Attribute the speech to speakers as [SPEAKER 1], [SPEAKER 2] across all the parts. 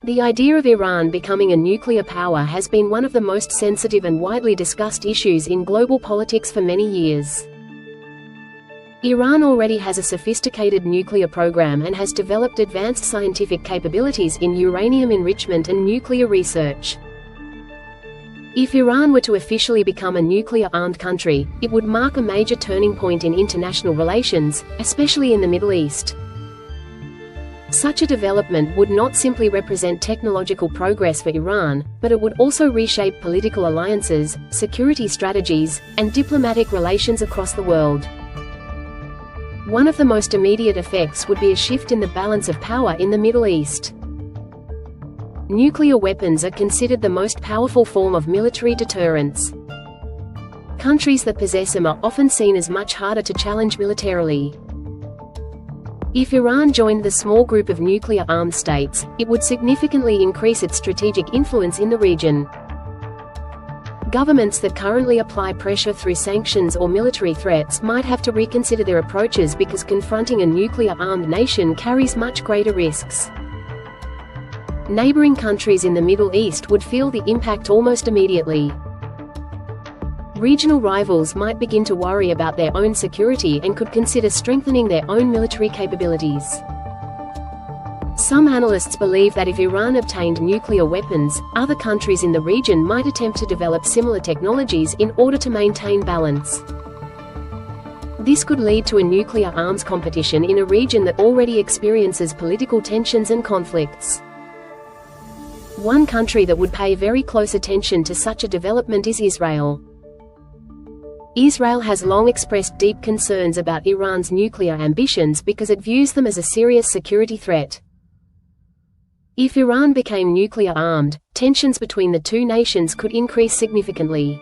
[SPEAKER 1] The idea of Iran becoming a nuclear power has been one of the most sensitive and widely discussed issues in global politics for many years. Iran already has a sophisticated nuclear program and has developed advanced scientific capabilities in uranium enrichment and nuclear research. If Iran were to officially become a nuclear-armed country, it would mark a major turning point in international relations, especially in the Middle East. Such a development would not simply represent technological progress for Iran, but it would also reshape political alliances, security strategies, and diplomatic relations across the world. One of the most immediate effects would be a shift in the balance of power in the Middle East. Nuclear weapons are considered the most powerful form of military deterrence. Countries that possess them are often seen as much harder to challenge militarily. If Iran joined the small group of nuclear-armed states, it would significantly increase its strategic influence in the region. Governments that currently apply pressure through sanctions or military threats might have to reconsider their approaches because confronting a nuclear-armed nation carries much greater risks. Neighboring countries in the Middle East would feel the impact almost immediately. Regional rivals might begin to worry about their own security and could consider strengthening their own military capabilities. Some analysts believe that if Iran obtained nuclear weapons, other countries in the region might attempt to develop similar technologies in order to maintain balance. This could lead to a nuclear arms competition in a region that already experiences political tensions and conflicts. One country that would pay very close attention to such a development is Israel. Israel has long expressed deep concerns about Iran's nuclear ambitions because it views them as a serious security threat. If Iran became nuclear-armed, tensions between the two nations could increase significantly.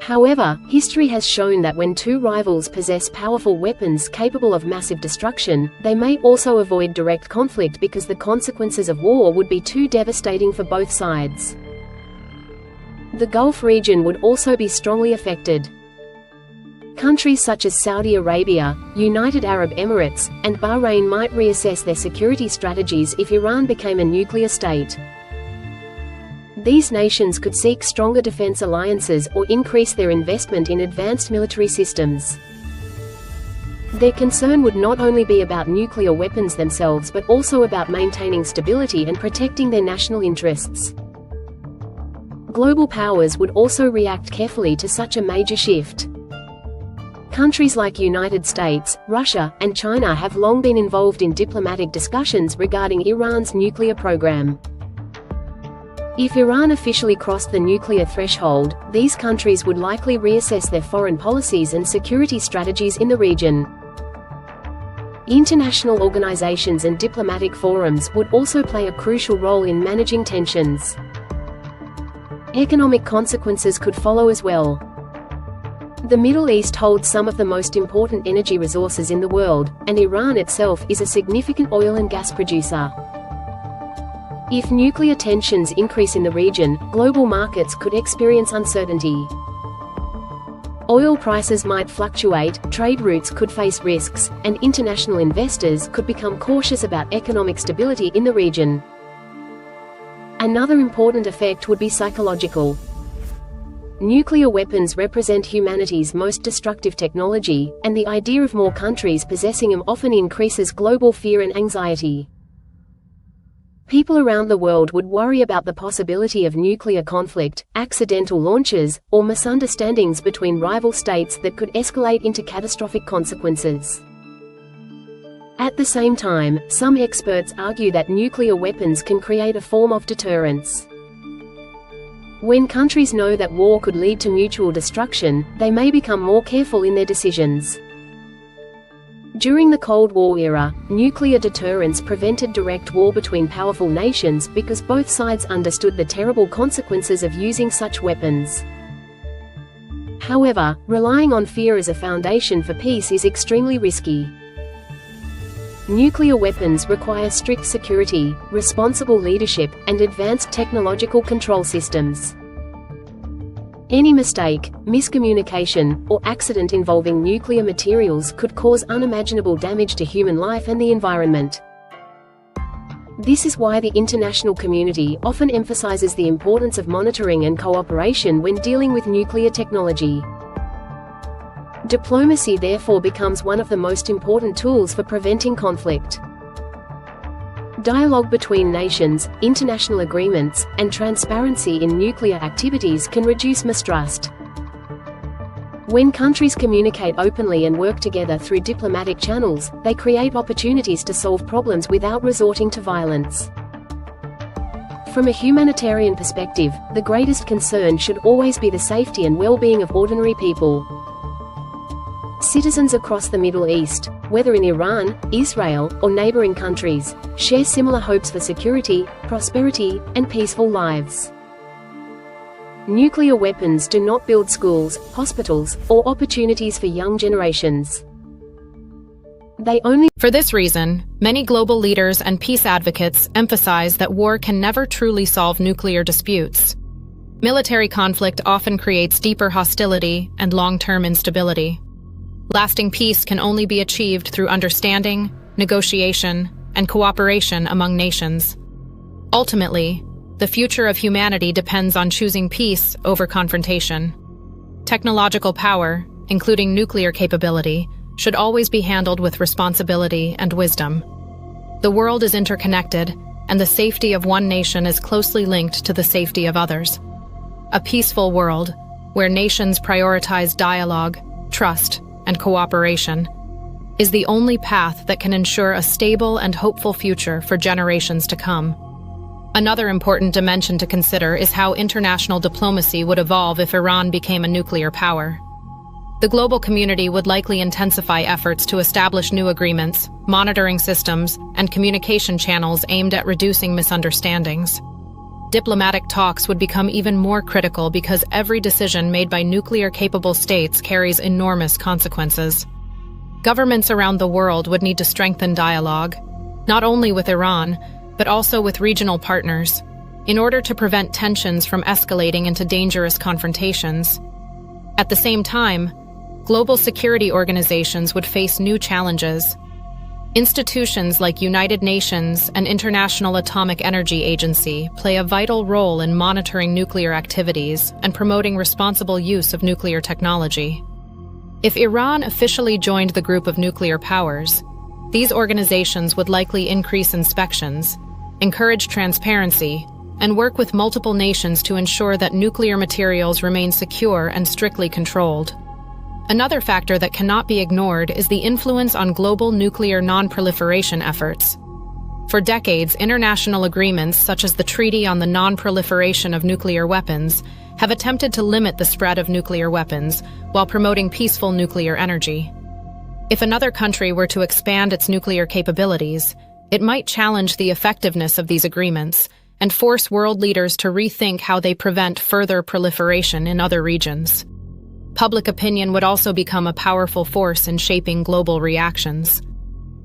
[SPEAKER 1] However, history has shown that when two rivals possess powerful weapons capable of massive destruction, they may also avoid direct conflict because the consequences of war would be too devastating for both sides. The Gulf region would also be strongly affected. Countries such as Saudi Arabia, United Arab Emirates, and Bahrain might reassess their security strategies if Iran became a nuclear state. These nations could seek stronger defense alliances or increase their investment in advanced military systems. Their concern would not only be about nuclear weapons themselves but also about maintaining stability and protecting their national interests. Global powers would also react carefully to such a major shift. Countries like United States, Russia, and China have long been involved in diplomatic discussions regarding Iran's nuclear program. If Iran officially crossed the nuclear threshold, these countries would likely reassess their foreign policies and security strategies in the region. International organizations and diplomatic forums would also play a crucial role in managing tensions. Economic consequences could follow as well. The Middle East holds some of the most important energy resources in the world, and Iran itself is a significant oil and gas producer. If nuclear tensions increase in the region, global markets could experience uncertainty. Oil prices might fluctuate, trade routes could face risks, and international investors could become cautious about economic stability in the region. Another important effect would be psychological. Nuclear weapons represent humanity's most destructive technology, and the idea of more countries possessing them often increases global fear and anxiety. People around the world would worry about the possibility of nuclear conflict, accidental launches, or misunderstandings between rival states that could escalate into catastrophic consequences. At the same time, some experts argue that nuclear weapons can create a form of deterrence. When countries know that war could lead to mutual destruction, they may become more careful in their decisions. During the Cold War era, nuclear deterrence prevented direct war between powerful nations because both sides understood the terrible consequences of using such weapons. However, relying on fear as a foundation for peace is extremely risky. Nuclear weapons require strict security, responsible leadership, and advanced technological control systems. Any mistake, miscommunication, or accident involving nuclear materials could cause unimaginable damage to human life and the environment. This is why the international community often emphasizes the importance of monitoring and cooperation when dealing with nuclear technology. Diplomacy therefore becomes one of the most important tools for preventing conflict. Dialogue between nations, international agreements, and transparency in nuclear activities can reduce mistrust. When countries communicate openly and work together through diplomatic channels, they create opportunities to solve problems without resorting to violence. From a humanitarian perspective, the greatest concern should always be the safety and well-being of ordinary people. Citizens across the Middle East, whether in Iran, Israel, or neighboring countries, share similar hopes for security, prosperity, and peaceful lives. Nuclear weapons do not build schools, hospitals, or opportunities for young generations. They only.
[SPEAKER 2] For this reason, many global leaders and peace advocates emphasize that war can never truly solve nuclear disputes. Military conflict often creates deeper hostility and long-term instability. Lasting peace can only be achieved through understanding, negotiation, and cooperation among nations. Ultimately, the future of humanity depends on choosing peace over confrontation. Technological power, including nuclear capability, should always be handled with responsibility and wisdom. The world is interconnected, and the safety of one nation is closely linked to the safety of others. A peaceful world, where nations prioritize dialogue, trust, and cooperation, is the only path that can ensure a stable and hopeful future for generations to come. Another important dimension to consider is how international diplomacy would evolve if Iran became a nuclear power. The global community would likely intensify efforts to establish new agreements, monitoring systems, and communication channels aimed at reducing misunderstandings. Diplomatic talks would become even more critical because every decision made by nuclear-capable states carries enormous consequences. Governments around the world would need to strengthen dialogue, not only with Iran, but also with regional partners, in order to prevent tensions from escalating into dangerous confrontations. At the same time, global security organizations would face new challenges. Institutions like United Nations and International Atomic Energy Agency play a vital role in monitoring nuclear activities and promoting responsible use of nuclear technology. If Iran officially joined the group of nuclear powers, these organizations would likely increase inspections, encourage transparency, and work with multiple nations to ensure that nuclear materials remain secure and strictly controlled. Another factor that cannot be ignored is the influence on global nuclear non-proliferation efforts. For decades, international agreements such as the Treaty on the Non-Proliferation of Nuclear Weapons have attempted to limit the spread of nuclear weapons while promoting peaceful nuclear energy. If another country were to expand its nuclear capabilities, it might challenge the effectiveness of these agreements and force world leaders to rethink how they prevent further proliferation in other regions. Public opinion would also become a powerful force in shaping global reactions.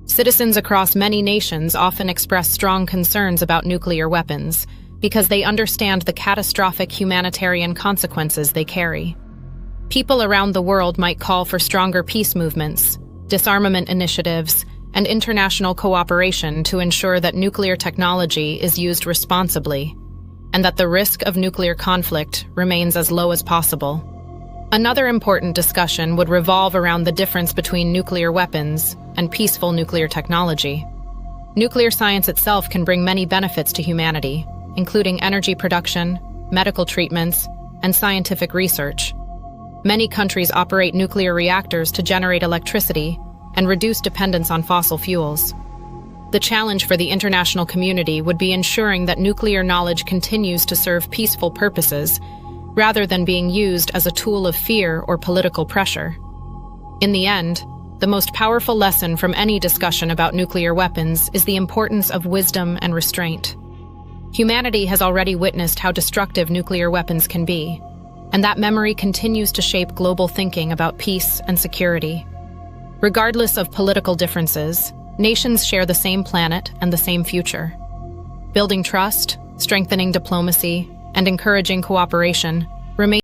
[SPEAKER 2] Citizens across many nations often express strong concerns about nuclear weapons because they understand the catastrophic humanitarian consequences they carry. People around the world might call for stronger peace movements, disarmament initiatives, and international cooperation to ensure that nuclear technology is used responsibly, and that the risk of nuclear conflict remains as low as possible. Another important discussion would revolve around the difference between nuclear weapons and peaceful nuclear technology. Nuclear science itself can bring many benefits to humanity, including energy production, medical treatments, and scientific research. Many countries operate nuclear reactors to generate electricity and reduce dependence on fossil fuels. The challenge for the international community would be ensuring that nuclear knowledge continues to serve peaceful purposes, rather than being used as a tool of fear or political pressure. In the end, the most powerful lesson from any discussion about nuclear weapons is the importance of wisdom and restraint. Humanity has already witnessed how destructive nuclear weapons can be, and that memory continues to shape global thinking about peace and security. Regardless of political differences, nations share the same planet and the same future. Building trust, strengthening diplomacy, and encouraging cooperation remain